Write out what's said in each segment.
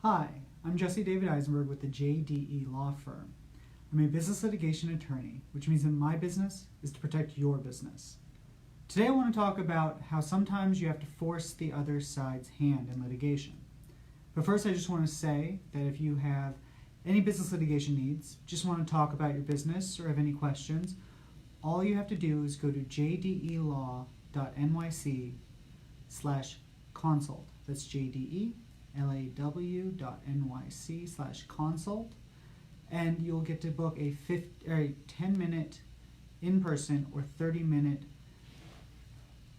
Hi, I'm Jesse David Eisenberg with the JDE Law Firm. I'm a business litigation attorney, which means that my business is to protect your business. Today I want to talk about how sometimes you have to force the other side's hand in litigation. But first I just want to say that if you have any business litigation needs, just want to talk about your business or have any questions, all you have to do is go to jdelaw.nyc/consult. That's jdelaw.nyc/consult, and you'll get to book a 10-minute in-person or 30-minute.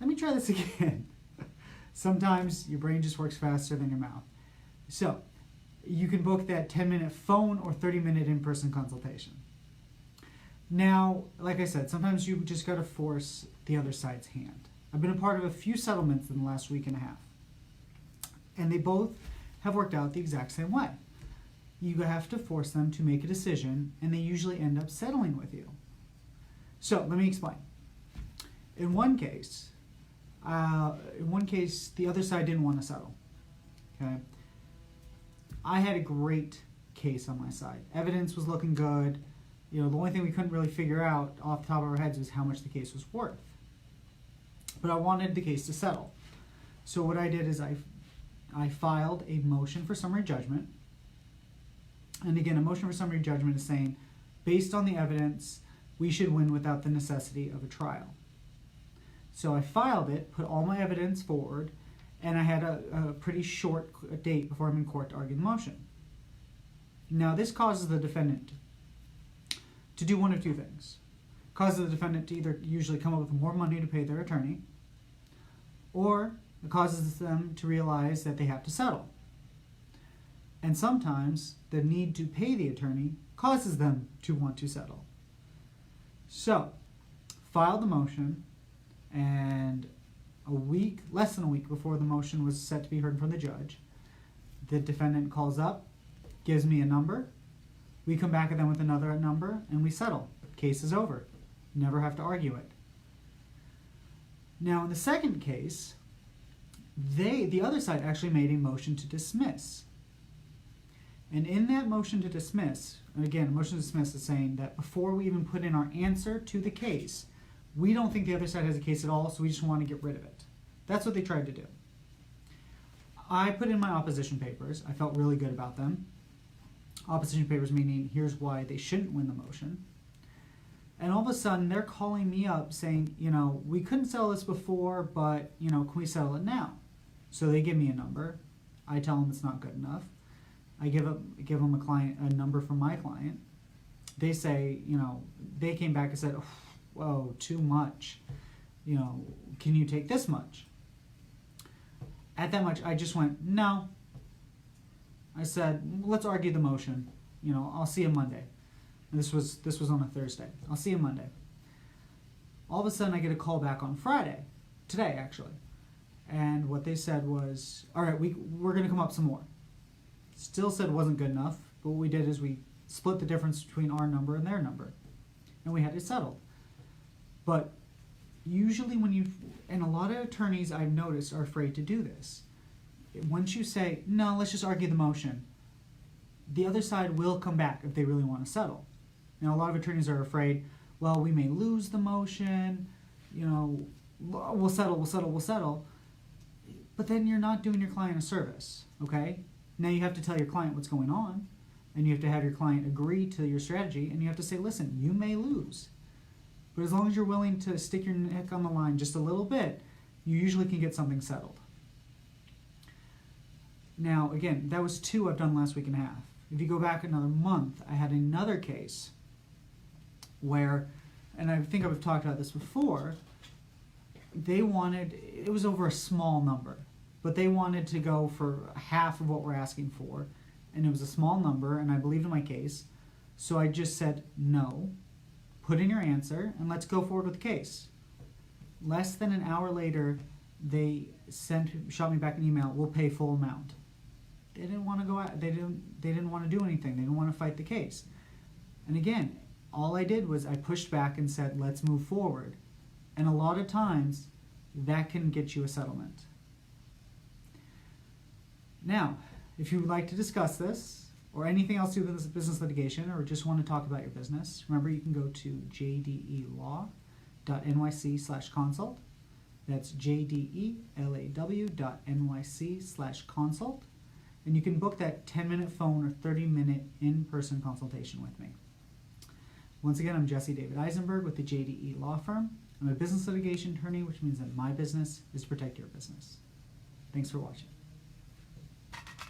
Let me try this again. Sometimes your brain just works faster than your mouth. So you can book that 10-minute phone or 30-minute in-person consultation. Now, like I said, sometimes you just got to force the other side's hand. I've been a part of a few settlements in the last week and a half, and they both have worked out the exact same way. You have to force them to make a decision, and they usually end up settling with you. So let me explain. In one case, the other side didn't want to settle. Okay, I had a great case on my side. Evidence was looking good. The only thing we couldn't really figure out off the top of our heads was how much the case was worth. But I wanted the case to settle. So what I did is I filed a motion for summary judgment. And again, a motion for summary judgment is saying, based on the evidence, we should win without the necessity of a trial. So I filed it, put all my evidence forward, and I had a pretty short date before I'm in court to argue the motion. Now this causes the defendant to do one of two things. Causes the defendant to either usually come up with more money to pay their attorney, or it causes them to realize that they have to settle. And sometimes the need to pay the attorney causes them to want to settle. So, filed the motion, and less than a week before the motion was set to be heard from the judge, the defendant calls up, gives me a number, we come back at them with another number, and we settle. Case is over. Never have to argue it. Now in the second case, the other side actually made a motion to dismiss. And in that motion to dismiss, and again, a motion to dismiss is saying that before we even put in our answer to the case, we don't think the other side has a case at all, so we just want to get rid of it. That's what they tried to do. I put in my opposition papers. I felt really good about them. Opposition papers meaning here's why they shouldn't win the motion. And all of a sudden they're calling me up saying, we couldn't settle this before, but can we settle it now? So they give me a number. I tell them it's not good enough. I give them a number from my client. They say, they came back and said, oh, whoa, too much. Can you take this much? At that much, I just went, no. I said, let's argue the motion. I'll see you Monday. And this was on a Thursday. I'll see you Monday. All of a sudden, I get a call back on Friday, today actually. And what they said was, all right, we're going to come up some more. Still said it wasn't good enough, but what we did is we split the difference between our number and their number. And we had it settled. But usually and a lot of attorneys I've noticed are afraid to do this. Once you say, no, let's just argue the motion, the other side will come back if they really want to settle. Now, a lot of attorneys are afraid, well, we may lose the motion, we'll settle. But then you're not doing your client a service, okay? Now you have to tell your client what's going on, and you have to have your client agree to your strategy, and you have to say, listen, you may lose. But as long as you're willing to stick your neck on the line just a little bit, you usually can get something settled. Now, again, that was 2 I've done last week and a half. If you go back another month, I had another case where, and I think I've talked about this before, it was over a small number, but they wanted to go for half of what we're asking for, and it was a small number, and I believed in my case, so I just said, no, put in your answer, and let's go forward with the case. Less than an hour later, they shot me back an email, we'll pay full amount. They didn't want to go out. They didn't want to do anything. They didn't want to fight the case. And again, all I did was I pushed back and said, let's move forward. And a lot of times, that can get you a settlement. Now, If you would like to discuss this or anything else to do with business litigation, or just want to talk about your business, remember you can go to jdelaw.nyc/consult. That's jdelaw.nyc/consult. And you can book that 10-minute phone or 30-minute in-person consultation with me. Once again, I'm Jesse David Eisenberg with the JDE Law Firm. I'm a business litigation attorney, which means that my business is to protect your business. Thanks for watching.